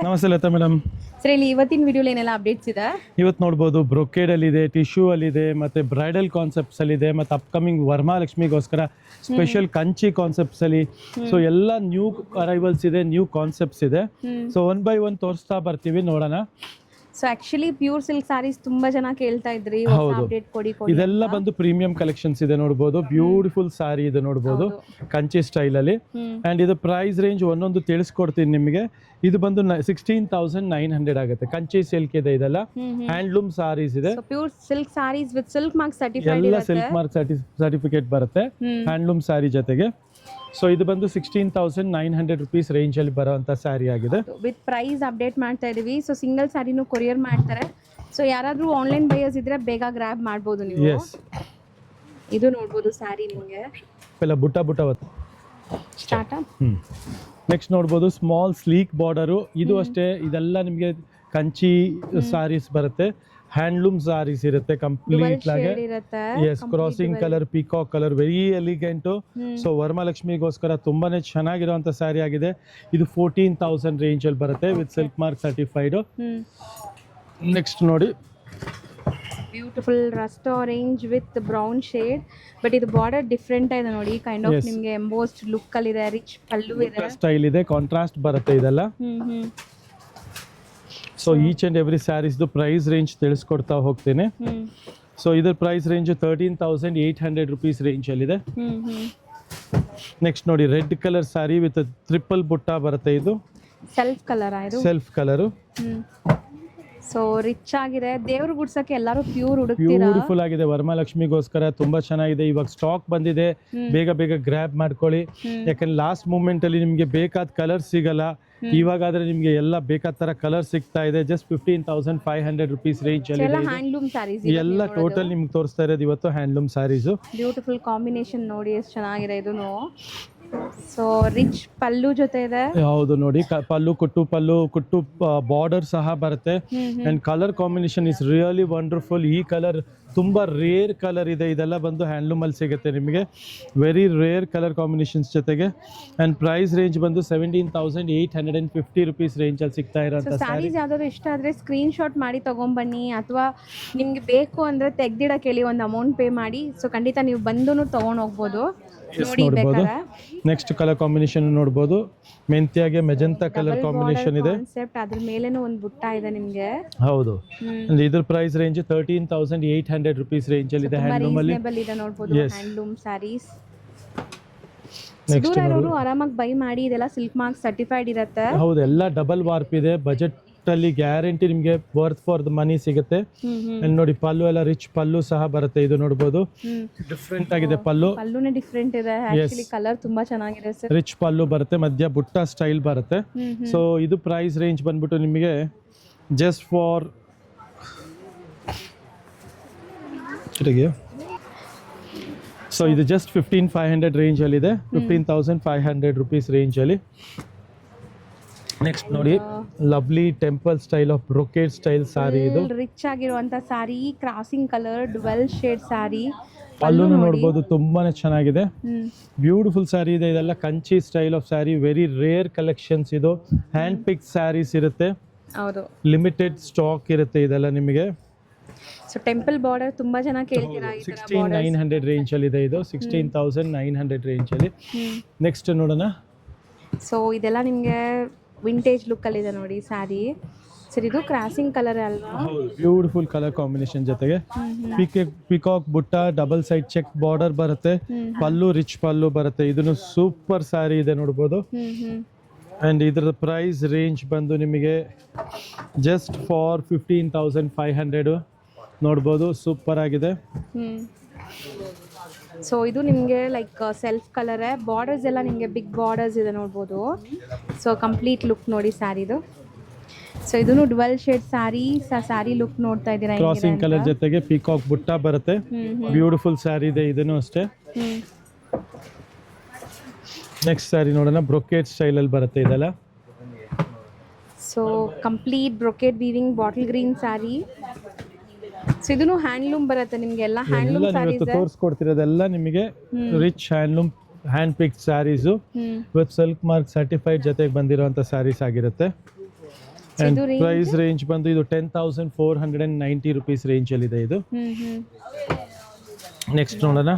ನಮಸ್ತೆ Lata madam. Sir ಇಲ್ಲಿ ಇವತ್ತಿನ ವಿಡಿಯೋಲಿ ಏನೆಲ್ಲ ಅಪ್ಡೇಟ್ಸ್ ಇದೆ? ಇವತ್ತು ನೋಡ್ಬೋದು ಬ್ರೊಕೇಡ್ ಅಲ್ಲಿ ಇದೆ, ಟಿಶ್ಯೂ ಅಲ್ಲಿ ಇದೆ, ಮತ್ತೆ ಬ್ರೈಡಲ್ ಕಾನ್ಸೆಪ್ಟ್ಸ್ ಅಲ್ಲಿ ಇದೆ, ಮತ್ತೆ ಅಪ್ಕಮಿಂಗ್ ವರಮಹಾಲಕ್ಷ್ಮಿಗೋಸ್ಕರ ಸ್ಪೆಷಲ್ ಕಂಚಿ ಕಾನ್ಸೆಪ್ಟ್ಸ್ ಅಲ್ಲಿ. ಸೊ ಎಲ್ಲ ನ್ಯೂ ಅರೈವಲ್ಸ್ ಇದೆ, ನ್ಯೂ ಕಾನ್ಸೆಪ್ಟ್ಸ್ ಇದೆ. ಸೊ ಒನ್ ಬೈ ಒನ್ ತೋರಿಸ್ತಾ ಬರ್ತೀವಿ, ನೋಡೋಣ. So actually pure silk saris ತುಂಬಾ ಜನ ಕೇಳ್ತಾ ಇದ್ರಿ, ಅಪ್ಡೇಟ್ ಕೊಡಿ ಇದೆಲ್ಲ ಬಂದು ಪ್ರೀಮಿಯಂ ಕಲೆಕ್ಷನ್ಸ್ ಇದೆ, ನೋಡಬಹುದು. ಬ್ಯೂಟಿಫುಲ್ ಸಾರಿ ಇದೆ, ನೋಡಬಹುದು, ಕಂಚಿ ಸ್ಟೈಲ್ ಅಲ್ಲಿ. ಅಂಡ್ ಇದು ಪ್ರೈಸ್ ರೇಂಜ್ ಒಂದೊಂದು ತಿಳಿಸ್ಕೊಡ್ತೀನಿ ನಿಮಗೆ. ಇದು ಬಂದು 16,900 ಆಗುತ್ತೆ. ಕಂಚಿ ಸಿಲ್ಕ್ ಇದೆ, ಇದೆಲ್ಲ ಹ್ಯಾಂಡ್ಲೂಮ್ ಸಾರೀಸ್ ಇದೆ. Pure silk saris with silk mark certified ಎಲ್ಲ ಸಿಲ್ಕ್ ಮಾರ್ಕ್ ಸರ್ಟಿಫಿಕೇಟ್ ಬರುತ್ತೆ ಹ್ಯಾಂಡ್ಲೂಮ್ ಸಾರಿ ಜೊತೆಗೆ. ಸೊ ಇದು ಬಂದು 16,900 ರುಪೀಸ್ ರೇಂಜ್ ಅಲ್ಲಿ ಬರುವಂತ ಸ್ಯಾರಿ ಆಗಿದೆ. ವಿತ್ ಪ್ರೈಸ್ ಅಪ್ಡೇಟ್ ಮಾಡ್ತಾ ಇದೀವಿ. ಸೊ ಸಿಂಗಲ್ ಸ್ಯಾರಿನೂ ಕೊರಿಯರ್ ಮಾಡ್ತಾರೆ. ಸೊ ಯಾರಾದ್ರೂ ಆನ್ಲೈನ್ ಬೈಯರ್ಸ್ ಇದ್ರೆ ಬೇಗ ಗ್ರಾಬ್ ಮಾಡಬಹುದು ನೀವು. ಇದು ನೋಡಬಹುದು ಸ್ಯಾರಿ ನಿಮಗೆ ಎಲ್ಲ ಬುಟ್ಟ ಸ್ಟಾರ್ಟ್. ನೆಕ್ಸ್ಟ್ ನೋಡಬಹುದು ಸ್ಮಾಲ್ ಸ್ಲೀಕ್ ಬಾರ್ಡರು. ಇದು ಅಷ್ಟೇ, ಇದೆಲ್ಲ ನಿಮಗೆ ಕಂಚಿ ಸಾರೀಸ್ ಬರುತ್ತೆ, ಹ್ಯಾಂಡ್ಲೂಮ್ ಸಾರೀಸ್ ಇರುತ್ತೆ ಕಂಪ್ಲೀಟ್ ಆಗಿ. Yes, crossing colour, peacock colour, very elegant. So ವರಮಹಾಲಕ್ಷ್ಮಿಗೋಸ್ಕರ ತುಂಬಾನೇ ಚೆನ್ನಾಗಿರುವಂತ ಸ್ಯಾರಿ ಆಗಿದೆ. ಇದು 14,000 ರೇಂಜ್ ಅಲ್ಲಿ ಬರುತ್ತೆ with silk mark certified. Next ನೋಡಿ, beautiful rust orange with brown shade. But ಇದು ಬಾರ್ಡರ್ ಡಿಫ್ರೆಂಟ್ ಇದೆ ನೋಡಿ, ಕೈಂಡ್ ಆಫ್ ನಿಮಗೆ ಎಂಬೋಸ್ಡ್ ಲುಕ್ ಅಲ್ಲಿ ಇದೆ. ರಿಚ್ ಪಲ್ಲು ಇದೆ, ಸ್ಟೈಲ್ ಇದೆ, ಕಾಂಟ್ರಾಸ್ಟ್ ಬರುತ್ತೆ ಇದೆಲ್ಲ. So each and every saris price range ತಿಳಿಸ್ಕೊಡ್ತಾ ಹೋಗ್ತೇನೆ. ಸೊ ಇದರ ಪ್ರೈಸ್ ರೇಂಜ್ 13,800 ರುಪೀಸ್ ರೇಂಜ್ ಅಲ್ಲಿ ಇದೆ. ನೆಕ್ಸ್ಟ್ ನೋಡಿ, red colour sari with triple ಬುಟ್ಟ ಬರುತ್ತೆ. ಇದು ಸೆಲ್ಫ್ ಕಲರ್. ಸೊ ರಿಚ್ ಆಗಿದೆ, ದೇವ್ರ ಗುಡ್ಸಕ್ಕೆ ಎಲ್ಲರೂ ಪ್ಯೂರ್ ಹುಡುಕ್ತೀರಾ. ಬ್ಯೂಟಿಫುಲ್ ಆಗಿದೆ, ವರಮಹಾಲಕ್ಷ್ಮಿಗೋಸ್ಕರ ತುಂಬಾ ಚೆನ್ನಾಗಿದೆ. ಇವಾಗ ಸ್ಟಾಕ್ ಬಂದಿದೆ, ಬೇಗ ಬೇಗ ಗ್ರ್ಯಾಬ್ ಮಾಡ್ಕೊಳ್ಳಿ. ಯಾಕಂದ್ರೆ ಲಾಸ್ಟ್ ಮೂಮೆಂಟ್ ಅಲ್ಲಿ ನಿಮ್ಗೆ ಬೇಕಾದ ಕಲರ್ ಸಿಗಲ್ಲ. ಇವಾಗಾದ್ರೆ ನಿಮ್ಗೆ ಎಲ್ಲ ಬೇಕಾದ ತರ ಕಲರ್ ಸಿಗ್ತಾ ಇದೆ. ಜಸ್ಟ್ 15,500 ರುಪೀಸ್ ರೇಂಜ್ ಅಲ್ಲಿ ಎಲ್ಲ ಟೋಟಲ್ ನಿಮ್ಗೆ ತೋರಿಸ್ತಾ ಇರೋದು ಇವತ್ತು ಹ್ಯಾಂಡ್ಲೂಮ್ ಸ್ಯಾರೀಸ್. ಬ್ಯೂಟಿಫುಲ್ ಕಾಂಬಿನೇಷನ್ ನೋಡಿ, ಎಷ್ಟು ಚೆನ್ನಾಗಿದೆ ಇದೂನು. ಸೊ ರಿಚ್ ಪಲ್ಲು ಜೊತೆ ಇದೆ. ಹೌದು ನೋಡಿ, ಪಲ್ಲು ಕುಟ್ಟು ಬಾರ್ಡರ್ ಸಹ ಬರುತ್ತೆ. And colour combination is really wonderful. ಈ ಕಲರ್ ತುಂಬಾ ರೇರ್ ಕಲರ್ ಇದೆ. ಇದೆಲ್ಲ ಬಂದು ಹ್ಯಾಂಡ್ಲೂಮ್ ಅಲ್ಲಿ ಸಿಗುತ್ತೆ ನಿಮಗೆ, ವೆರಿ ರೇರ್ ಕಲರ್ ಕಾಂಬಿನೇಷನ್ಸ್ ಜೊತೆಗೆ. ಅಂಡ್ ಪ್ರೈಸ್ ರೇಂಜ್ ಬಂದು 17,850 ರುಪೀಸ್ ರೇಂಜ್ ಅಲ್ಲಿ ಸಿಗ್ತಾ ಇರೋಂಥ ಸ್ಯಾರೀಸ್. ಯಾವ್ದಾದ್ರು ಇಷ್ಟ ಆದ್ರೆ ಸ್ಕ್ರೀನ್ ಶಾಟ್ ಮಾಡಿ ತಗೊಂಡ್ಬನ್ನಿ, ಅಥವಾ ನಿಮ್ಗೆ ಬೇಕು ಅಂದ್ರೆ ತೆಗ್ದಿಡಕ್ಕೆ ಹೇಳಿ, ಒಂದು ಅಮೌಂಟ್ ಪೇ ಮಾಡಿ. ಸೊ ಖಂಡಿತ ನೀವು ಬಂದು ತಗೊಂಡ್ ಹೋಗ್ಬೋದು. ನೋಡಬಹುದು. ನೆಕ್ಸ್ಟ್ ಕಲರ್ ಕಾಂಬಿನೇಷನ್ ನೋಡಬಹುದು, ಮೆಂತ್ಯಾಗೆ ಮೆಜೆಂಟಾ ಕಲರ್ ಕಾಂಬಿನೇಷನ್ ಇದೆ. ಅದ್ರ ಮೇಲೇನೂ ಒಂದು ಬುಟ್ಟ ಇದೆ ನಿಮ್ಗೆ. ಹೌದು, ಇದ್ರ ಪ್ರೈಸ್ ರೇಂಜ್ 13,800 ರುಪೀಸ್ ರೇಂಜ್ ಅಲ್ಲಿ ಇದೆ. ಹ್ಯಾಂಡ್ಲೂಮ್ ಅಲ್ಲಿ ನೋಡಬಹುದು, ಹ್ಯಾಂಡ್ಲೂಮ್ ಸ್ಯಾರೀಸ್. ದೂರ ಇರೋರು ಆರಾಮಾಗಿ ಬೈ ಮಾಡಿ. ಇದೆಲ್ಲ ಸಿಲ್ಕ್ ಮಾರ್ಕ್ ಸರ್ಟಿಫೈಡ್ ಇರುತ್ತೆ. ಹೌದು, ಎಲ್ಲ ಡಬಲ್ ವಾರ್ಪ್ ಇದೆ. ಬಜೆಟ್ ಅಲ್ಲಿ ಗ್ಯಾರಂಟಿ ನಿಮ್ಗೆ ವರ್ತ್ ಫಾರ್ ದ ಮನಿ ಸಿಗುತ್ತೆ. ನೋಡಿ, ಪಲ್ಲು ಎಲ್ಲ ರಿಚ್ ಪಲ್ಲು ಸಹ ಬರುತ್ತೆ. ಇದು ನೋಡಬಹುದು, ಡಿಫ್ರೆಂಟ್ ಆಗಿದೆ ಪಲ್ಲುನೇ ಡಿಫ್ರೆಂಟ್ ಇದೆ. ಆಕ್ಚುಲಿ ಕಲರ್ ತುಂಬಾ ಚೆನ್ನಾಗಿದೆ ಸರ್. ರಿಚ್ ಪಲ್ಲು ಬರುತ್ತೆ, ಮಧ್ಯ ಬುಟ್ಟ ಸ್ಟೈಲ್ ಬರುತ್ತೆ. ಸೊ ಇದು ಪ್ರೈಸ್ ರೇಂಜ್ ಬಂದ್ಬಿಟ್ಟು ನಿಮಗೆ ಜಸ್ಟ್ ಫಾರ್ ಸೊ ಇದು ಜಸ್ಟ್ 15,500 ರೇಂಜ್ ಅಲ್ಲಿ ಇದೆ. 15,500 ರುಪೀಸ್ ರೇಂಜ್ ಅಲ್ಲಿ. ನೆಕ್ಸ್ಟ್ ನೋಡಿ, lovely temple style of brocade style sari. ಇದು ರಿಚ್ ಆಗಿರುವಂತ sari, crossing colour, dual shade sari. Pallu ನೋಡಬಹುದು, ತುಂಬಾನೇ ಚೆನ್ನಾಗಿದೆ. ಬ್ಯೂಟಿಫುಲ್ ಸಾರಿ ಇದೆ. ಇದೆಲ್ಲ Kanchi style of sari, very rare collections. ಇದು ಹ್ಯಾಂಡ್ ಪಿಕ್ ಸ್ಯಾರೀಸ್ ಇರುತ್ತೆ, ಲಿಮಿಟೆಡ್ ಸ್ಟಾಕ್ ಇರುತ್ತೆ ಇದೆಲ್ಲ ನಿಮಗೆ. ಸೊ ಟೆಂಪಲ್ ಬಾರ್ಡರ್ ತುಂಬಾ ಜನ ಕೇಳ್ತೀರಾ. 16,900 ರೇಂಜ್ ಅಲ್ಲಿ ಇದೆ. ಇದು 16,900 ರೇಂಜ್ ಅಲ್ಲಿ. ನೆಕ್ಸ್ಟ್ ನೋಡೋಣ. ಸೊ ಇದೆಲ್ಲ ನಿಮಗೆ ವಿಂಟೇಜ್ ಲುಕ್ ಅಲ್ಲಿ ಇದೆ ನೋಡಿ ಸ್ಯಾರಿ. ಸರ್ ಇದು ಕ್ರಾಸಿಂಗ್ ಕಲರ್ ಅಲ್ವಾ? ಬ್ಯೂಟಿಫುಲ್ ಕಲರ್ ಕಾಂಬಿನೇಷನ್ ಜೊತೆಗೆ ಪಿಕಾಕ್ ಬುಟ್ಟ, ಡಬಲ್ ಸೈಡ್ ಚೆಕ್ ಬಾರ್ಡರ್ ಬರುತ್ತೆ. ಪಲ್ಲು ರಿಚ್ ಪಲ್ಲು ಬರುತ್ತೆ. ಇದನ್ನು ಸೂಪರ್ ಸ್ಯಾರಿ ಇದೆ, ನೋಡಬಹುದು. ಅಂಡ್ ಇದರ ಪ್ರೈಸ್ ರೇಂಜ್ ಬಂದು ನಿಮಗೆ ಜಸ್ಟ್ ಫಾರ್ 15,500 ನೋಡ್ಬೋದು. ಸೂಪರ್ ಆಗಿದೆ. ಸೊ ಇದು ನಿಮಗೆ ಲೈಕ್ ಸೆಲ್ಫ್ ಕಲರ್. ಬಾರ್ಡರ್ಸ್ ಎಲ್ಲ ನಿಮಗೆ ಬಿಗ್ ಬಾರ್ಡರ್ಸ್ ಇದೆ, ನೋಡ್ಬೋದು. ಸೊ ಕಂಪ್ಲೀಟ್ ಲುಕ್ ನೋಡಿ ಸ್ಯಾರಿದು. ಸೊ ಇದನ್ನು ಡ್ವೆಲ್ ಶೇಡ್ ಸ್ಯಾರಿ ಲುಕ್ ನೋಡ್ತಾ ಇದ್ದೀರಾ. ಕ್ರಾಸಿಂಗ್ ಕಲರ್ ಜೊತೆಗೆ ಪಿಕಾಕ್ ಬುಟ್ಟ ಬರುತ್ತೆ. ಬ್ಯೂಟಿಫುಲ್ ಸ್ಯಾರಿ ಇದೆ, ಇದನ್ನು ಅಷ್ಟೇ. ನೆಕ್ಸ್ಟ್ ಸ್ಯಾರಿ ನೋಡೋಣ, ಬ್ರೊಕೇಡ್ ಸ್ಟೈಲ್ ಅಲ್ಲಿ ಬರುತ್ತೆ ಇದೆಲ್ಲ. So complete brocade weaving bottle green sari. So ಇದನ್ನು ಹ್ಯಾಂಡ್ಲೂಮ್ ಬರುತ್ತೆ ನಿಮಗೆ. ಎಲ್ಲ ಹ್ಯಾಂಡ್ಲೂಮ್ ಸ್ಯಾರೀಸ್ ತೋರಿಸ್ಕೊಡ್ತಿರೋದೆಲ್ಲ ನಿಮಗೆ rich handloom hand pick saris with silk mark certified ಜೊತೆಗೆ ಬಂದಿರುವಂತ ಸ್ಯಾರೀಸ್ ಆಗಿರುತ್ತೆ. ಅಂಡ್ ಇದು range? ಪ್ರೈಸ್ ರೇಂಜ್ ಬಂದು ಇದು 10,490 ರುಪೀಸ್ ರೇಂಜ್ ಅಲ್ಲಿ ಇದೆ ಇದು. ನೆಕ್ಸ್ಟ್ ನೋಡೋಣ,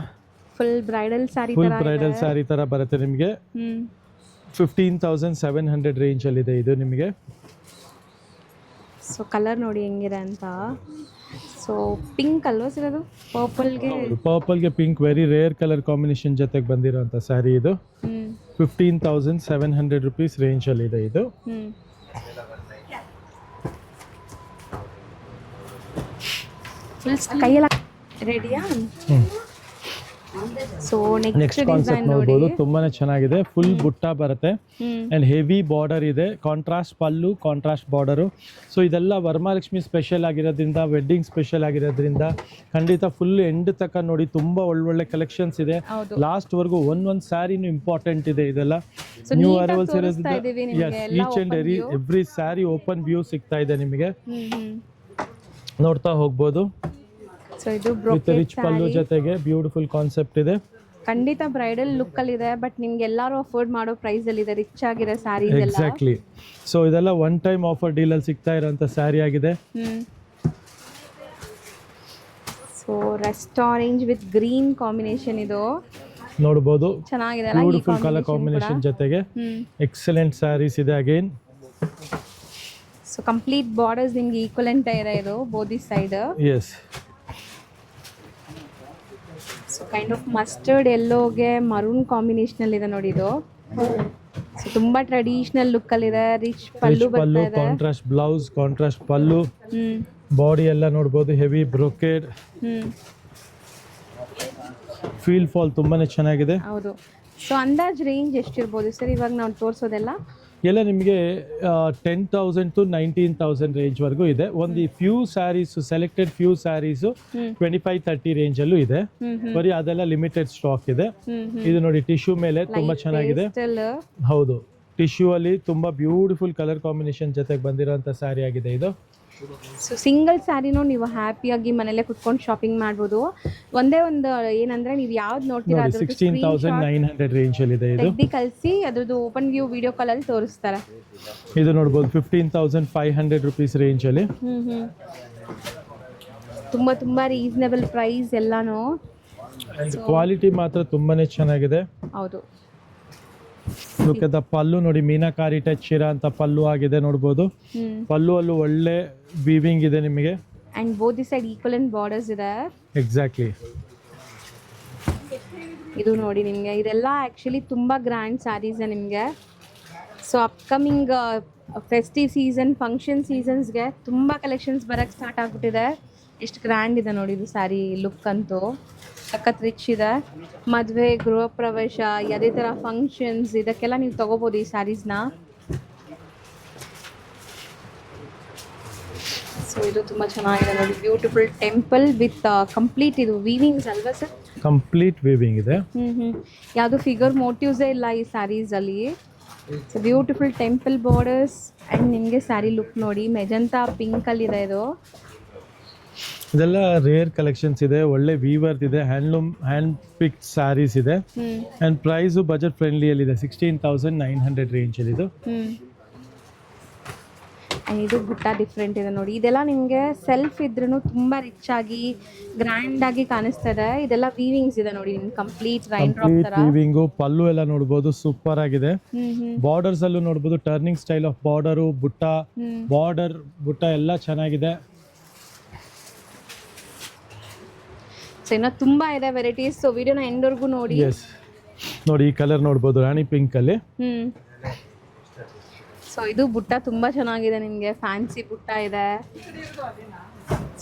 ಫುಲ್ ಬ್ರೈಡಲ್ ಸ್ಯಾರಿ ಫುಲ್ ತರ ಬ್ರೈಡಲ್ ಸ್ಯಾರಿ ತರ ಬರುತ್ತೆ ನಿಮಗೆ. 15,700 ರೇಂಜ್ ಅಲ್ಲಿ ಇದೆ ಇದು ನಿಮಗೆ. ಸೊ ಕಲರ್ ನೋಡಿ ಹೆಂಗಿದೆ ಅಂತ. ಸೊ ಪಿಂಕ್ ಅಲ್ವಾ ಸರ್ ಅದು? ಪರ್ಪಲ್ಗೆ pink very rare colour combination ಜೊತೆಗೆ ಬಂದಿರೋಂಥ ಸ್ಯಾರಿ ಇದು. 15,700 ರುಪೀಸ್ ರೇಂಜ್ ಅಲ್ಲಿ ಇದೆ ಇದು. ಕೈಯೆಲ್ಲ ರೆಡಿಯಾ? ಸೊ ನೆಕ್ಸ್ಟ್ ಕಾನ್ಸೆಪ್ಟ್ ನೋಡ್ಬೋದು, ತುಂಬಾನೇ ಚೆನ್ನಾಗಿದೆ. ಫುಲ್ ಬುಟ್ಟ ಬರುತ್ತೆ ಅಂಡ್ ಹೆವಿ ಬಾರ್ಡರ್ ಇದೆ, ಕಾಂಟ್ರಾಸ್ಟ್ ಪಲ್ಲು, ಕಾಂಟ್ರಾಸ್ಟ್ ಬಾರ್ಡರು. ಸೊ ಇದೆಲ್ಲ ವರಮಹಾಲಕ್ಷ್ಮಿ ಸ್ಪೆಷಲ್ ಆಗಿರೋದ್ರಿಂದ, ವೆಡ್ಡಿಂಗ್ ಸ್ಪೆಷಲ್ ಆಗಿರೋದ್ರಿಂದ ಖಂಡಿತ ಫುಲ್ ಎಂಡ್ ತನಕ ನೋಡಿ, ತುಂಬಾ ಒಳ್ಳೊಳ್ಳೆ ಕಲೆಕ್ಷನ್ಸ್ ಇದೆ. ಲಾಸ್ಟ್ ವರ್ಗು ಒಂದೊಂದು ಸ್ಯಾರಿನೂ ಇಂಪಾರ್ಟೆಂಟ್ ಇದೆ. ಇದೆಲ್ಲ ನ್ಯೂ ಅರೈವಲ್ಸ್ ಇರೋದ್ರಿಂದ each and every sari open view ಸಿಗ್ತಾ ಇದೆ ನಿಮಗೆ, ನೋಡ್ತಾ ಹೋಗ್ಬೋದು. ಸೊ ಇದು ವಿತ್ ರಿಚ್ ಪಲ್ಲು ಜೊತೆಗೆ ಬ್ಯೂಟಿಫುಲ್ ಕಾನ್ಸೆಪ್ಟ್ ಇದೆ. ಖಂಡಿತ ಬ್ರೈಡಲ್ ಲುಕ್ ಅಲ್ಲಿ ಇದೆ, ಬಟ್ ನಿಮ್ಗೆ ಎಲ್ಲರೂ ಅಫೋರ್ಡ್ ಮಾಡೋ ಪ್ರೈಸ್ ಅಲ್ಲಿ ಇದೆ. ರಿಚ್ ಆಗಿರೋ ಸ್ಯಾರಿ ಇದೆಲ್ಲ. ಎಕ್ಸಾಕ್ಟ್ಲಿ. ಸೊ ಇದೆಲ್ಲ ಒನ್ ಟೈಮ್ ಆಫರ್ ಡೀಲ್ ಅಲ್ಲಿ ಸಿಗ್ತಾ ಇರೋಂಥ ಸ್ಯಾರಿ ಆಗಿದೆ. So rust orange with green combination ಇದು ನೋಡಬಹುದು, ಚೆನ್ನಾಗಿದೆ. ಬ್ಯೂಟಿಫುಲ್ ಕಲರ್ ಕಾಂಬಿನೇಷನ್ ಜೊತೆಗೆ ಎಕ್ಸಲೆಂಟ್ ಸ್ಯಾರೀಸ್ ಇದೆ ಅಗೇನ್. ಸೊ ಕಂಪ್ಲೀಟ್ ಬಾರ್ಡರ್ಸ್ ನಿಮ್ಗೆ ಈಕ್ವಲೆಂಟ್ ಇದೆ ಇದು both side. Yes. So kind of mustard ಎಲ್ಲೋಗೆ ಮರೂನ್ ಕಾಂಬಿನೇಷನ್ ಅಲ್ಲಿ ಇದೆ ನೋಡಿ ಇದು. ಸೊ ತುಂಬಾ ಟ್ರೆಡಿಷನಲ್ ಲುಕ್ ಅಲ್ಲಿ ಇದೆ. ರಿಚ್ ಪಲ್ಲು ಬರ್ತಾ ಇದೆ, ಕಾಂಟ್ರಾಸ್ಟ್ ಬ್ಲೌಸ್, ಕಾಂಟ್ರಾಸ್ಟ್ ಪಲ್ಲು, ಬಾಡಿ ಎಲ್ಲ ನೋಡಬಹುದು ಹೆವಿ ಬ್ರೊಕೇಡ್, ಫೀಲ್ ಫಾಲ್ ತುಂಬಾನೇ ಚೆನ್ನಾಗಿದೆ. ಹೌದು. ಸೊ ಅಂದಾಜ್ ರೇಂಜ್ ಎಷ್ಟಿರ್ಬೋದು ಸರ್ ಇವಾಗ ನಾವು ತೋರಿಸೋದೆಲ್ಲ? ಎಲ್ಲ ನಿಮಗೆ 10,000 to 19,000 ರೇಂಜ್ ವರೆಗೂ ಇದೆ. ಒಂದು few saris, selected few saris 25-30 range ಅಲ್ಲೂ ಇದೆ. ಬರೀ ಅದೆಲ್ಲ ಲಿಮಿಟೆಡ್ ಸ್ಟಾಕ್ ಇದೆ. ಇದು ನೋಡಿ ಟಿಶ್ಯೂ ಮೇಲೆ ತುಂಬಾ ಚೆನ್ನಾಗಿದೆ. ಹೌದು, ಟಿಶ್ಯೂ ಅಲ್ಲಿ ತುಂಬಾ ಬ್ಯೂಟಿಫುಲ್ ಕಲರ್ ಕಾಂಬಿನೇಷನ್ ಜೊತೆಗೆ ಬಂದಿರೋಂಥ ಸ್ಯಾರಿ ಆಗಿದೆ ಇದು. ಸೊ ಸಿಂಗಲ್ ಸ್ಯಾರಿನೂ ನೀವು ಹ್ಯಾಪಿಯಾಗಿ ಮನೇಲೆ ಕುತ್ಕೊಂಡು ಶಾಪಿಂಗ್ ಮಾಡ್ಬೋದು. ಒಂದೇ ಒಂದು ಏನಂದ್ರೆ ನೀವು ಯಾವ್ದು ನೋಡ್ತೀರಾ 16,900 ರೇಂಜ್ ಅಲ್ಲಿ ಇದೆ ಇದು. ತೆಗ್ದು ಕಳಿಸಿ ಅದ್ರದ್ದು ಓಪನ್ ವ್ಯೂ ವಿಡಿಯೋ ಕಾಲ್ ಅಲ್ಲಿ ತೋರಿಸ್ತಾರೆ. ಇದು ನೋಡ್ಬೋದು 15,500 ರುಪೀಸ್ ರೇಂಜ್ ಅಲ್ಲಿ. ತುಂಬಾ ರೀಸನೇಬಲ್ ಪ್ರೈಸ್ ಎಲ್ಲಾನು. ಕ್ವಾಲಿಟಿ ಮಾತ್ರ ತುಂಬಾನೇ ಚೆನ್ನಾಗಿದೆ. ಹೌದು. ಲುಕ್ ಅಟ್ ದ ಪಲ್ಲು ನೋಡಿ, ಮೀನಾಕಾರಿ ಟಚ್ ಇರೋ ಅಂತ ಪಲ್ಲು ಆಗಿದೆ ನೋಡ್ಬೋದು. ಪಲ್ಲು ಅಲ್ಲೂ ಒಳ್ಳೆ ವೀವಿಂಗ್ ಇದೆ ನಿಮಗೆ. And both the side equivalent borders ಇದೆ. ಎಕ್ಸಾಕ್ಟ್ಲಿ. ಇದು ನೋಡಿ ನಿಮಗೆ ಇದೆಲ್ಲ ಆ್ಯಕ್ಚುಲಿ ತುಂಬ ಗ್ರ್ಯಾಂಡ್ ಸ್ಯಾರೀಸ್ ನಿಮಗೆ. So upcoming festive season, function ಸೀಸನ್ಸ್ಗೆ ತುಂಬ ಕಲೆಕ್ಷನ್ಸ್ ಬರೋಕ್ಕೆ ಸ್ಟಾರ್ಟ್ ಆಗಿಬಿಟ್ಟಿದೆ. ಎಷ್ಟು ಗ್ರ್ಯಾಂಡ್ ಇದೆ ನೋಡಿ ಇದು ಸ್ಯಾರಿ ಲುಕ್ ಅಂತೂ ಸಖತ್ ರಿಚ್ ಇದೆ. ಮದುವೆ, ಗೃಹ ಪ್ರವೇಶ, ಯಾವುದೇ ಥರ ಫಂಕ್ಷನ್ಸ್ ಇದಕ್ಕೆಲ್ಲ ನೀವು ತೊಗೋಬೋದು ಈ ಸ್ಯಾರೀಸ್ನ. ಸೊ ಇದು ತುಂಬ ಚೆನ್ನಾಗಿದೆ ನೋಡಿ, ಬ್ಯೂಟಿಫುಲ್ ಟೆಂಪಲ್ ವಿತ್ ಕಂಪ್ಲೀಟ್ ಇದು ವೀವಿಂಗ್ಸ್ ಅಲ್ವಾ ಸರ್? ಕಂಪ್ಲೀಟ್ ವೀವಿಂಗ್ ಇದೆ. ಯಾವುದು ಫಿಗರ್ ಮೋಟಿವ್ಸೇ ಇಲ್ಲ ಈ ಸ್ಯಾರೀಸಲ್ಲಿ. So beautiful temple borders and ನಿಮಗೆ ಸ್ಯಾರಿ ಲುಕ್ ನೋಡಿ, ಮೆಜಂತಾ ಪಿಂಕಲ್ಲಿದೆ ಇದು. ಇದೆಲ್ಲ ರೇರ್ ಕಲೆಕ್ಷನ್ಸ್ ಇದೆ, ಒಳ್ಳೆ ವೀವರ್ ಇದೆ, ಹ್ಯಾಂಡ್ ಪಿಕ್ಡ್ ಸ್ಯಾರೀಸ್ ಇದೆ. ಅಂಡ್ ಪ್ರೈಸ್ ಬಜೆಟ್ ಫ್ರೆಂಡ್ಲಿ ಅಲ್ಲಿ ಇದೆ, 16,900 ರೇಂಜ್ ಅಲ್ಲಿ ಇದು. ಇದು ಬುಟ್ಟ ಡಿಫ್ರೆಂಟ್ ಇದೆ ನೋಡಿ. ಇದೆಲ್ಲ ನಿಮಗೆ ಸೆಲ್ಫ್ ಇದ್ರೂ ತುಂಬಾ ರಿಚ್ ಆಗಿ ಗ್ರ್ಯಾಂಡ್ ಆಗಿ ಕಾಣಿಸ್ತದೆ. ಇದೆಲ್ಲ ವೀವಿಂಗ್ಸ್ ಇದೆ ನೋಡಿ, ನಿಮ್ಗೆ ಕಂಪ್ಲೀಟ್ ರೈನ್ ಡ್ರಾಪ್ ತರ ವೀವಿಂಗು. ಪಲ್ಲು ಎಲ್ಲ ನೋಡಬಹುದು ಸೂಪರ್ ಆಗಿದೆ. ಬಾರ್ಡರ್ಸ್ ಅಲ್ಲೂ ನೋಡಬಹುದು ಟರ್ನಿಂಗ್ ಸ್ಟೈಲ್ ಆಫ್ ಬಾರ್ಡರು, ಬುಟ್ಟ ಎಲ್ಲ ಚೆನ್ನಾಗಿದೆ. ಸೊ ಇನ್ನ ತುಂಬಾ ಇದೆ ವೆರೈಟೀಸ್. ಸೊ ವಿಡಿಯೋನ ಎಂಡ್ವರೆಗೂ ನೋಡಿ. ಎಸ್ ನೋಡಿ, ಈ ಕಲರ್ ನೋಡಬಹುದು ರಾಣಿ ಪಿಂಕ್ ಅಲ್ಲಿ. ಸೊ ಇದು ಬುಟ್ಟ ತುಂಬಾ ಚೆನ್ನಾಗಿದೆ, ನಿಮಗೆ ಫ್ಯಾನ್ಸಿ ಬುಟ್ಟ ಇದೆ.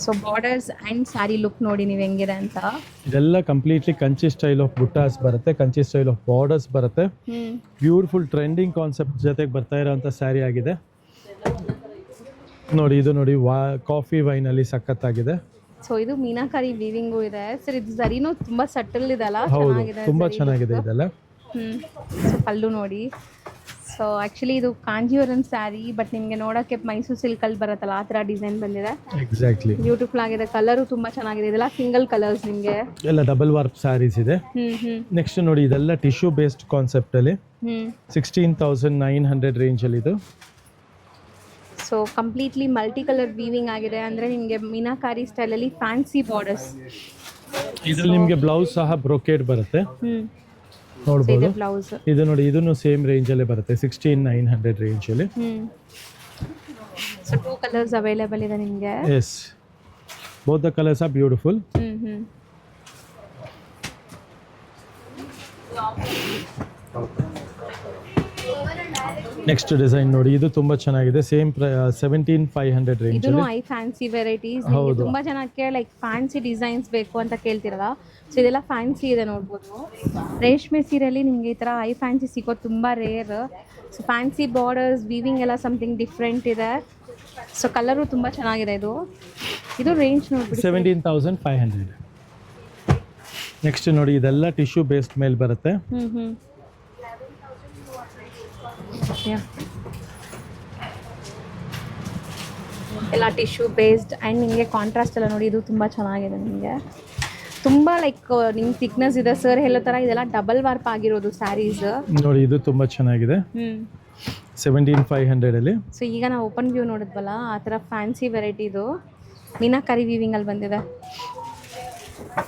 So borders and sari look ನೋಡಿ ನೀವು ಹೆಂಗಿದೆ ಅಂತ. ಇದೆಲ್ಲ ಕಂಪ್ಲೀಟ್ಲಿ ಕಂಚಿ ಸ್ಟೈಲ್ ಆಫ್ ಬುಟ್ಟಾಸ್ ಬರುತ್ತೆ, ಕಂಚಿ ಸ್ಟೈಲ್ ಆಫ್ ಬಾರ್ಡರ್ಸ್ ಬರುತ್ತೆ. ಬ್ಯೂಟಿಫುಲ್ ಟ್ರೆಂಡಿಂಗ್ ಕಾನ್ಸೆಪ್ಟ್ ಜೊತೆಗೆ ಬರ್ತಾ ಇರೋಂಥ ಸ್ಯಾರಿ ಆಗಿದೆ ನೋಡಿ. ಇದು ನೋಡಿ ಕಾಫಿ ವೈನ್ ಅಲ್ಲಿ ಸಖತ್ತಾಗಿದೆ. ಸೊ ಇದು ಮೀನಾಕಾರಿ ವೀವಿಂಗು ಇದೆ ಸರ್. ಇದು ಸರಿನೂ ತುಂಬಾ ಸಟಲ್ ಇದೆ ಅಲ್ಲ, ಚೆನ್ನಾಗಿದೆ, ತುಂಬಾ ಚೆನ್ನಾಗಿದೆ ಇದೆಲ್ಲ. ಸೊ ಪಲ್ಲು ನೋಡಿ. ಸೊ ಆ್ಯಕ್ಚುಲಿ ಇದು ಕಾಂಜೀವರಂ ಸ್ಯಾರಿ, ಬಟ್ ನಿಮಗೆ ನೋಡೋಕ್ಕೆ ಮೈಸೂರು ಸಿಲ್ಕಲ್ಲಿ ಬರುತ್ತಲ್ಲ ಆ ಥರ ಡಿಸೈನ್ ಬಂದಿದೆ. ಎಕ್ಸಾಕ್ಟ್ಲಿ, ಬ್ಯೂಟಿಫುಲ್ ಆಗಿದೆ. ಕಲರು ತುಂಬಾ ಚೆನ್ನಾಗಿದೆ. ಇದೆಲ್ಲ ಸಿಂಗಲ್ ಕಲರ್ಸ್ ನಿಮಗೆ ಎಲ್ಲ ಡಬಲ್ ವಾರ್ಪ್ ಸ್ಯಾರೀಸ್ ಇದೆ. ನೆಕ್ಸ್ಟ್ ನೋಡಿ, ಇದೆಲ್ಲ ಟಿಶ್ಯೂ ಬೇಸ್ಡ್ ಕಾನ್ಸೆಪ್ಟ್ ಅಲ್ಲಿ 16,900 ರೇಂಜ್ ಅಲ್ಲಿ ಇದು. So completely multi colour weaving ಆಗಿದೆ, ಅಂದರೆ ನಿಮಗೆ ಮೀನಾಕಾರಿ ಸ್ಟೈಲಲ್ಲಿ ಫ್ಯಾನ್ಸಿ ಬಾರ್ಡರ್ಸ್. ಇದ್ರಲ್ಲಿ ನಿಮಗೆ ಬ್ಲೌಸ್ ಸಹ ಬ್ರೊಕೇಡ್ ಬರುತ್ತೆ ನೋಡ್ಬೋದು. ಇದೆ ಬ್ಲೌಸ್. ಇದು ನೋಡಿ, ಇದನ್ನು ಸೇಮ್ ರೇಂಜಲ್ಲೇ ಬರುತ್ತೆ 16,900 ರೇಂಜಲ್ಲಿ. ಸೊ 2 ಕಲರ್ಸ್ ಅವೈಲೇಬಲ್ ಇದೆ ನಿಮಗೆ. Yes, both the colours are beautiful. Next design ನೋಡಿ, ಇದು ತುಂಬಾ ಚೆನ್ನಾಗಿದೆ. Same 17,500 range. ಇದನ್ನು ಐ ಫ್ಯಾನ್ಸಿ ವೆರೈಟೀಸ್. ತುಂಬಾ ಜನಕ್ಕೆ ಲೈಕ್ ಫ್ಯಾನ್ಸಿ ಡಿಸೈನ್ಸ್ ಬೇಕು ಅಂತ ಕೇಳ್ತಿರಲ್ಲ, ಸೊ ಇದೆಲ್ಲ ಫ್ಯಾನ್ಸಿ ಇದೆ ನೋಡ್ಬೋದು. ರೇಷ್ಮೆ ಸೀರೆಯಲ್ಲಿ ನಿಮಗೆ ಈ ಥರ ಐ ಫ್ಯಾನ್ಸಿ ಸಿಗೋದು ತುಂಬ rare. So fancy borders, weaving ಎಲ್ಲ ಸಮಥಿಂಗ್ ಡಿಫ್ರೆಂಟ್ ಇದೆ. ಸೊ ಕಲರು ತುಂಬ ಚೆನ್ನಾಗಿದೆ. ಇದು ರೇಂಜ್ ನೋಡ್ಬಿಡಿ 17,500. ನೆಕ್ಸ್ಟ್ ನೋಡಿ, ಇದೆಲ್ಲ ಟಿಶ್ಯೂ ಬೇಸ್ಡ್ ಮೇಲೆ ಬರುತ್ತೆ. ಎಲ್ಲ ಟಿಶ್ಯೂ ಬೇಸ್ಡ್ ಆ್ಯಂಡ್ ನಿಮಗೆ ಕಾಂಟ್ರಾಸ್ಟ್ ಎಲ್ಲ ನೋಡಿ, ಇದು ತುಂಬ ಚೆನ್ನಾಗಿದೆ. ನಿಮಗೆ ತುಂಬ ಲೈಕ್ ನಿಮ್ಗೆ ಥಿಕ್ನೆಸ್ ಇದೆ. ಸರ್ ಹೇಳೋ ಥರ ಇದೆಲ್ಲ ಡಬಲ್ ವಾರ್ಪ್ ಆಗಿರೋದು ಸ್ಯಾರೀಸ್ ನೋಡಿ. ಇದು ತುಂಬ ಚೆನ್ನಾಗಿದೆ 17,500 ಅಲ್ಲಿ. ಸೊ ಈಗ ನಾವು ಓಪನ್ ವ್ಯೂ ನೋಡಿದ್ವಲ್ಲ, ಆ ಥರ ಫ್ಯಾನ್ಸಿ ವೆರೈಟಿ ಇದು ಮೀನಾಕರಿ ವೀವಿಂಗಲ್ಲಿ ಬಂದಿದೆ.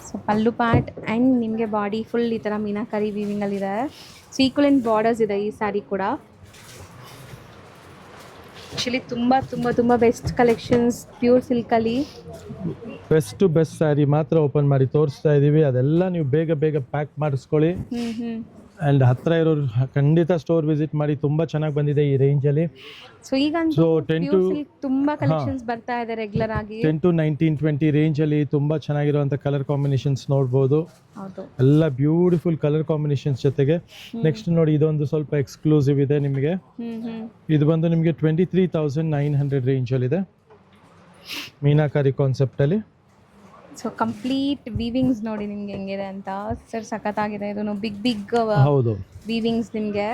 ಸೊ ಪಲ್ಲು ಪಾರ್ಟ್ ಆ್ಯಂಡ್ ನಿಮಗೆ ಬಾಡಿ ಫುಲ್ ಈ ಥರ ಮೀನಾಕರಿ ವೀವಿಂಗಲ್ಲಿದೆ. ಸೊ ಈಕ್ವಲೆಂಟ್ ಬಾರ್ಡರ್ಸ್ ಇದೆ ಈ ಸ್ಯಾರಿ ಕೂಡ. ಆ್ಯಕ್ಚುಲಿ ತುಂಬ ತುಂಬ ತುಂಬ ಬೆಸ್ಟ್ ಕಲೆಕ್ಷನ್ಸ್ ಪ್ಯೂರ್ ಸಿಲ್ಕಲ್ಲಿ. ಬೆಸ್ಟ್ ಟು ಬೆಸ್ಟ್ ಸ್ಯಾರಿ ಮಾತ್ರ ಓಪನ್ ಮಾಡಿ ತೋರಿಸ್ತಾ ಇದ್ದೀವಿ. ಅದೆಲ್ಲ ನೀವು ಬೇಗ ಬೇಗ ಪ್ಯಾಕ್ ಮಾಡಿಸ್ಕೊಳ್ಳಿ. ಆ್ಯಂಡ್ ಹತ್ತಿರ ಇರೋರು ಖಂಡಿತ ಸ್ಟೋರ್ ವಿಸಿಟ್ ಮಾಡಿ. ತುಂಬ ಚೆನ್ನಾಗಿ ಬಂದಿದೆ ಈ ರೇಂಜಲ್ಲಿ. ಸೊ ಈಗ ತುಂಬ ಕಲೆಕ್ಷನ್ಸ್ ಬರ್ತಾ ಇದೆ ರೆಗ್ಯುಲರ್ ಆಗಿ. 10 to 19, 20 ರೇಂಜಲ್ಲಿ ತುಂಬ ಚೆನ್ನಾಗಿರುವಂಥ ಕಲರ್ ಕಾಂಬಿನೇಷನ್ಸ್ ನೋಡ್ಬೋದು. ಎಲ್ಲ ಬ್ಯೂಟಿಫುಲ್ ಕಲರ್ ಕಾಂಬಿನೇಷನ್ಸ್ ಜೊತೆಗೆ. ನೆಕ್ಸ್ಟ್ ನೋಡಿ, ಇದೊಂದು ಸ್ವಲ್ಪ ಎಕ್ಸ್ಕ್ಲೂಸಿವ್ ಇದೆ ನಿಮಗೆ. ಇದು ಬಂದು ನಿಮಗೆ 23,900 ರೇಂಜಲ್ಲಿದೆ ಮೀನಾಕಾರಿ ಕಾನ್ಸೆಪ್ಟಲ್ಲಿ. ಸೊ ಕಂಪ್ಲೀಟ್ ವೀವಿಂಗ್ಸ್ ನೋಡಿ ನಿಮ್ಗೆ ಹೆಂಗಿದೆ ಅಂತ. ಸರ್ ಸಖತ್ತಾಗಿದೆ. ಇದು ಬಿಗ್ ಹೌದು ವೀವಿಂಗ್ಸ್ ನಿಮಗೆ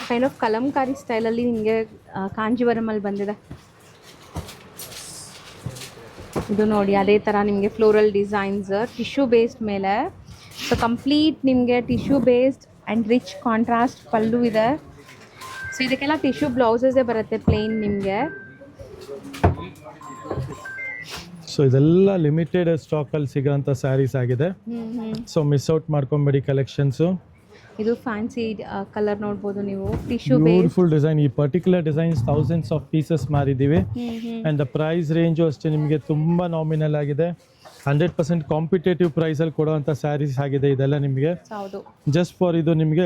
ಕೈಂಡ್ ಆಫ್ ಕಲಂಕಾರಿ ಸ್ಟೈಲಲ್ಲಿ ನಿಮಗೆ ಕಾಂಜೀವರಮಲ್ಲಿ ಬಂದಿದೆ. ಇದು ನೋಡಿ ಅದೇ ಥರ ನಿಮಗೆ ಫ್ಲೋರಲ್ ಡಿಸೈನ್ಸ್ ಟಿಶ್ಯೂ ಬೇಸ್ಡ್ ಮೇಲೆ. ಸೊ ಕಂಪ್ಲೀಟ್ ನಿಮಗೆ tissue based and rich contrast pallu ಇದೆ. ಸೊ ಇದಕ್ಕೆಲ್ಲ ಟಿಶ್ಯೂ ಬ್ಲೌಸಸ್ಸೇ ಬರುತ್ತೆ ಪ್ಲೇನ್ ನಿಮಗೆ. ಸೊ ಇದೆಲ್ಲ ಲಿಮಿಟೆಡ್ ಸ್ಟಾಕಲ್ಲಿ ಸಿಗೋಂಥ ಸ್ಯಾರೀಸ್ ಆಗಿದೆ. ಸೊ ಮಿಸ್ ಔಟ್ ಮಾಡ್ಕೊಂಬೇಡಿ ಕಲೆಕ್ಷನ್ಸು. ಇದು ಫ್ಯಾನ್ಸಿ ಕಲರ್ ನೋಡ್ಬೋದು ನೀವು. Tissue beautiful design. ಈ particular designs thousands of pieces ಮಾರಿದ್ದೀವಿ. ಆ್ಯಂಡ್ ದ ಪ್ರೈಸ್ ರೇಂಜು ಅಷ್ಟೇ ನಿಮಗೆ ತುಂಬ ನಾಮಿನಲ್ ಆಗಿದೆ. 100% ಕಾಂಪಿಟೇಟಿವ್ ಪ್ರೈಸಲ್ಲಿ ಕೊಡುವಂಥ ಸ್ಯಾರೀಸ್ ಆಗಿದೆ ಇದೆಲ್ಲ ನಿಮಗೆ. ಜಸ್ಟ್ ಫಾರ್ ಇದು ನಿಮಗೆ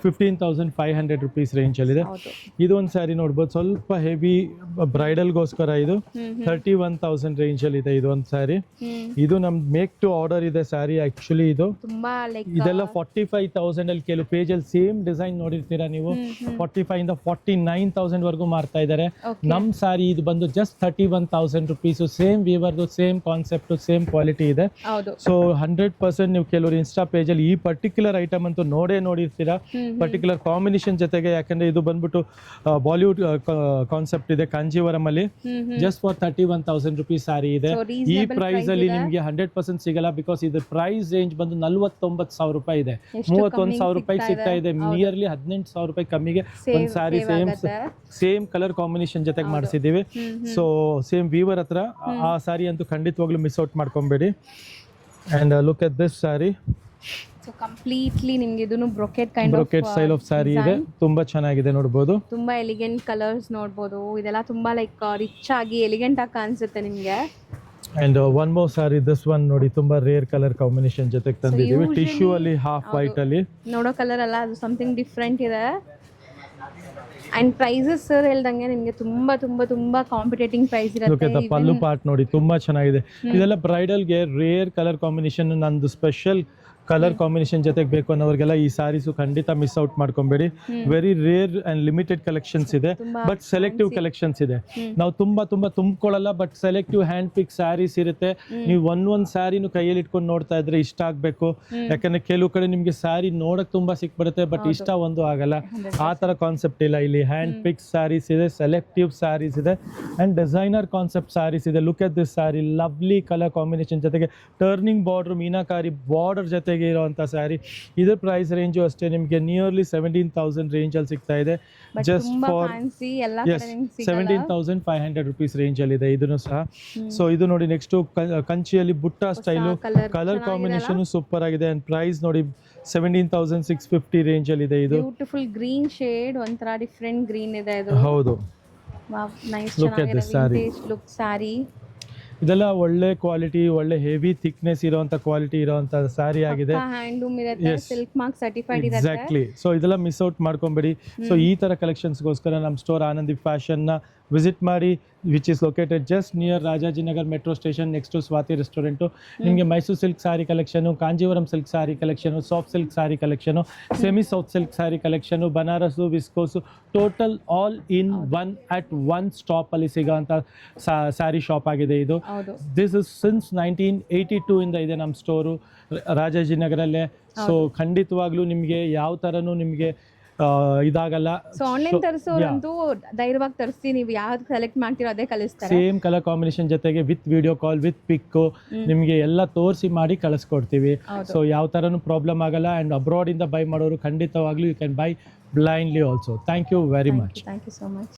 15,500 ರುಪೀಸ್ ರೇಂಜಲ್ಲಿದೆ. ಇದು ಒಂದು ಸ್ಯಾರಿ ನೋಡ್ಬೋದು, ಸ್ವಲ್ಪ ಹೆವಿ ಬ್ರೈಡಲ್ಗೋಸ್ಕರ. ಇದು 31,000 ರೇಂಜಲ್ಲಿದೆ ಇದು ಒಂದು ಸ್ಯಾರಿ. ಇದು ನಮ್ದು ಮೇಕ್ ಟು ಆರ್ಡರ್ ಇದೆ ಸ್ಯಾರಿ. ಆ್ಯಕ್ಚುಲಿ ಇದೆಲ್ಲ 45,000 ಅಲ್ಲಿ ಕೆಲವು ಪೇಜಲ್ಲಿ ಸೇಮ್ ಡಿಸೈನ್ ನೋಡಿರ್ತೀರಾ ನೀವು. 45,000 ಇಂದ 49,000 ವರೆಗೂ ಮಾರ್ತಾ ಇದ್ದಾರೆ. ನಮ್ಮ ಸ್ಯಾರಿ ಇದು ಬಂದು ಜಸ್ಟ್ 31,000 ರುಪೀಸು. ಸೇಮ್ ವೀವರ್ದು, ಸೇಮ್ ಕಾನ್ಸೆಪ್ಟು, ಸೇಮ್ ಕ್ವಾಲಿಟಿ ಇದೆ. ಸೊ 100% ನೀವು ಕೆಲವರು ಇನ್ಸ್ಟಾ ಪೇಜಲ್ಲಿ ಈ ಪರ್ಟಿಕ್ಯುಲರ್ ಐಟಮ್ ಅಂತೂ ನೋಡಿರ್ತೀರಾ. ಪರ್ಟಿಕ್ಯುಲರ್ ಕಾಂಬಿನೇಷನ್ ಜೊತೆಗೆ, ಯಾಕಂದ್ರೆ ಇದು ಬಂದ್ಬಿಟ್ಟು ಬಾಲಿವುಡ್ ಕಾನ್ಸೆಪ್ಟ್ ಇದೆ ಕಾಂಜೀವರಂ ಅಲ್ಲಿ. ಜಸ್ಟ್ ಫಾರ್ 31,000 ರುಪೀಸ್ ಸ್ಯಾರಿ ಇದೆ. ಈ ಪ್ರೈಸ್ ಅಲ್ಲಿ ನಿಮಗೆ 100% ಸಿಗಲ್ಲ. ಬಿಕಾಸ್ ಇದು ಪ್ರೈಸ್ ರೇಂಜ್ ಬಂದು 49,000 ರೂಪಾಯಿ ಇದೆ. 31,000 ರೂಪಾಯಿ ಸಿಗ್ತಾ ಇದೆ. ನಿಯರ್ಲಿ 18,000 ರೂಪಾಯಿ ಕಮ್ಮಿಗೆ ಒಂದು ಸ್ಯಾರಿ ಸೇಮ್ ಕಲರ್ ಕಾಂಬಿನೇಷನ್ ಜೊತೆಗೆ ಮಾಡಿಸಿದ್ದೀವಿ. ಸೊ ಸೇಮ್ ವೀವರ್ ಹತ್ರ ಆ ಸ್ಯಾರಿ ಅಂತೂ ಖಂಡಿತವಾಗ್ಲೂ ಮಿಸ್ ಔಟ್ ಮಾಡ್ಕೊಂಬೇಡಿ. And look at this sari. So completely ನಿಮಗೆ ಇದನ್ನು ಬ್ರೊಕೆಟ್ ಸ್ಟೈಲ್ ಆಫ್ ಸ್ಯಾರಿ ಇದೆ. ತುಂಬಾ ಚೆನ್ನಾಗಿದೆ ನೋಡ್ಬೋದು. ತುಂಬಾ ಎಲಿಗೆಂಟ್ ಕಲರ್ಸ್ ನೋಡ್ಬೋದು. ಇದೆಲ್ಲ ತುಂಬಾ ಲೈಕ್ ರಿಚ್ ಆಗಿ ಎಲಿಗೆಂಟ್ ಆಗಿ ಕಾಣಿಸುತ್ತೆ ನಿಮಗೆ. And one more sari, this one ನೋಡಿ, ತುಂಬಾ ರೇರ್ ಕಲರ್ ಕಾಂಬಿನೇಷನ್ ಜೊತೆಗೆ ತಂದಿದ್ದೀವಿ. ಟಿಶ್ಯೂ ಅಲ್ಲಿ ಹಾಫ್ ವೈಟ್ ಅಲ್ಲಿ ನೋಡೋ ಕಲರ್ ಅಲ್ಲ, ಅದು ಸಮಥಿಂಗ್ ಡಿಫ್ರೆಂಟ್ ಇದೆ. ಅಂಡ್ ಪ್ರೈಸಸ್ ಸರ್ ಹೇಳ್ದಂಗೆ ನಿಮಗೆ ತುಂಬಾ ತುಂಬಾ ತುಂಬಾ ಕಾಂಪಿಟೇಟಿಂಗ್ ಪ್ರೈಸ್ ಇರುತ್ತೆ. ಪಲ್ಲು ಪಾರ್ಟ್ ನೋಡಿ ತುಂಬಾ ಚೆನ್ನಾಗಿದೆ. ಇದೆಲ್ಲ ಬ್ರೈಡಲ್ಗೆ ರೇರ್ ಕಲರ್ ಕಾಂಬಿನೇಷನ್. ನಂದು ಸ್ಪೆಷಲ್ ಕಲರ್ ಕಾಂಬಿನೇಷನ್ ಜೊತೆಗೆ ಬೇಕು ಅನ್ನೋರಿಗೆಲ್ಲ ಈ ಸ್ಯಾರೀಸು ಖಂಡಿತ ಮಿಸ್ ಔಟ್ ಮಾಡ್ಕೊಂಬೇಡಿ. Very rare and limited collections ಇದೆ, ಬಟ್ ಸೆಲೆಕ್ಟಿವ್ ಕಲೆಕ್ಷನ್ಸ್ ಇದೆ. ನಾವು ತುಂಬಾ ತುಂಬಿಕೊಳ್ಳಲ್ಲ, but selective hand pick saris ಇರುತ್ತೆ. ನೀವು ಒಂದೊಂದು ಸ್ಯಾರಿನೂ ಕೈಯಲ್ಲಿ ಇಟ್ಕೊಂಡು ನೋಡ್ತಾ ಇದ್ರೆ ಇಷ್ಟ ಆಗ್ಬೇಕು. ಯಾಕಂದ್ರೆ ಕೆಲವು ಕಡೆ ನಿಮ್ಗೆ ಸ್ಯಾರಿ ನೋಡಕ್ ತುಂಬಾ ಸಿಕ್ಬಿಡುತ್ತೆ, ಬಟ್ ಇಷ್ಟ ಒಂದು ಆಗಲ್ಲ. ಆ ತರ ಕಾನ್ಸೆಪ್ಟ್ ಇಲ್ಲ ಇಲ್ಲಿ. ಹ್ಯಾಂಡ್ ಪಿಕ್ ಸ್ಯಾರೀಸ್ ಇದೆ, ಸೆಲೆಕ್ಟಿವ್ ಸ್ಯಾರೀಸ್ ಇದೆ, ಅಂಡ್ ಡಿಸೈನರ್ ಕಾನ್ಸೆಪ್ಟ್ ಸ್ಯಾರೀಸ್ ಇದೆ. Look at this sari, lovely colour combination ಜೊತೆಗೆ ಟರ್ನಿಂಗ್ ಬಾರ್ಡರ್, ಮೀನಾಕಾರಿ ಬಾರ್ಡರ್ ಜೊತೆಗೆ ಆಗಿ ಇರೋವಂಥ ಸ್ಯಾರಿ. ಇದ್ರ ಪ್ರೈಸ್ ರೇಂಜು ಅಷ್ಟೇ ನಿಮಗೆ ನಿಯರ್ಲಿ 17,000 ರೇಂಜಲ್ಲಿ ಸಿಗ್ತಾ ಇದೆ. ಬಟ್ ಜಸ್ಟ್ ತುಂಬಾ ಫಾರ್ ಫ್ಯಾನ್ಸಿ ಎಲ್ಲ ಎಸ್ ಕಡೆ ನಿಮ್ಗೆ ಸಿಗಲ್ಲ. 17,500 ರುಪೀಸ್ ರೇಂಜಲ್ಲಿದೆ ಇದನ್ನು ಸಹ. ಸೊ ಇದು ನೋಡಿ ನೆಕ್ಸ್ಟು ಕಂಚಿಯಲ್ಲಿ ಬುಟ್ಟ ಸ್ಟೈಲು ಕಲರ್ ಕಾಂಬಿನೇಷನ್ ಸೂಪರ್ ಆಗಿದೆ. ಆ್ಯಂಡ್ ಪ್ರೈಸ್ ನೋಡಿ 17,650 ರೇಂಜಲ್ಲಿದೆ ಇದು. ಬ್ಯೂಟಿಫುಲ್ ಗ್ರೀನ್ ಶೇಡ್, ಒಂಥರ ಡಿಫ್ರೆಂಟ್ ಗ್ರೀನ್ ಇದೆ ಇದು. ಹೌದು, nice, Look at this saree. Vintage look sari. ಇದೆಲ್ಲ ಒಳ್ಳೆ ಕ್ವಾಲಿಟಿ, ಒಳ್ಳೆ ಹೆವಿ ಥಿಕ್ನೆಸ್ ಇರೋಂಥ ಕ್ವಾಲಿಟಿ ಇರೋಂಥ ಸ್ಯಾರಿ ಆಗಿದೆ. ಹ್ಯಾಂಡ್ಲೂಮ್ ಇರುತ್ತೆ, Yes. ಸಿಲ್ಕ್ ಮಾರ್ಕ್ ಸರ್ಟಿಫೈಡ್ ಇರುತ್ತೆ. ಎಕ್ಸಾಕ್ಟ್ಲಿ. ಸೊ ಇದೆಲ್ಲ ಮಿಸ್ ಔಟ್ ಮಾಡ್ಕೊಂಬೇಡಿ. ಸೊ ಈ ಥರ ಕಲೆಕ್ಷನ್ಸ್ಗೋಸ್ಕರ ನಮ್ಮ ಸ್ಟೋರ್ ಆನಂದಿ ಫ್ಯಾಷನ್ನ ವಿಸಿಟ್ ಮಾಡಿ, which is located just near Rajajinagar metro station next to Swathi restaurant. ನಿಮಗೆ Mysuru silk sari collection, Kanjeevaram silk sari collection, soft silk sari collection, semi soft silk sari collection, Banaras, viscose, total all in one at one ಸ್ಟಾಪಲ್ಲಿ ಸಿಗೋಂಥ sari shop ಆಗಿದೆ ಇದು. ಹೌದು. This is since 1982 ಇಂದ ಇದೆ ನಮ್ಮ store ರಾಜಾಜಿನಗರಲ್ಲೇ. So ಖಂಡಿತವಾಗ್ಲೂ ನಿಮಗೆ ಯಾವ ಥರನೂ ನಿಮಗೆ ಇದಾಗಲ್ಲ. ಸೊ ಆನ್ಲೈನ್ ತರಿಸೋರಂತೂ ಧೈರ್ಯವಾಗಿ ತರಿಸಿ, ನೀವು ಯಾವ್ದು ಸೆಲೆಕ್ಟ್ ಮಾಡ್ತೀರೋ ಅದೇ ಕಳಿಸ್ತಾರೆ. ಸೇಮ್ ಕಲರ್ ಕಾಂಬಿನೇಷನ್ ಜೊತೆಗೆ ವಿತ್ ವಿಡಿಯೋ ಕಾಲ್ ವಿತ್ ಪಿಕ್ಕು ನಿಮಗೆ ಎಲ್ಲ ತೋರಿಸಿ ಮಾಡಿ ಕಳಿಸ್ಕೊಡ್ತೀವಿ. ಸೊ ಯಾವ ಥರನೂ ಪ್ರಾಬ್ಲಮ್ ಆಗಲ್ಲ. ಆ್ಯಂಡ್ ಅಬ್ರಾಡಿಂದ ಬೈ ಮಾಡೋರು ಖಂಡಿತವಾಗ್ಲೂ you can buy blindly also. Thank you very much. Thank you so much.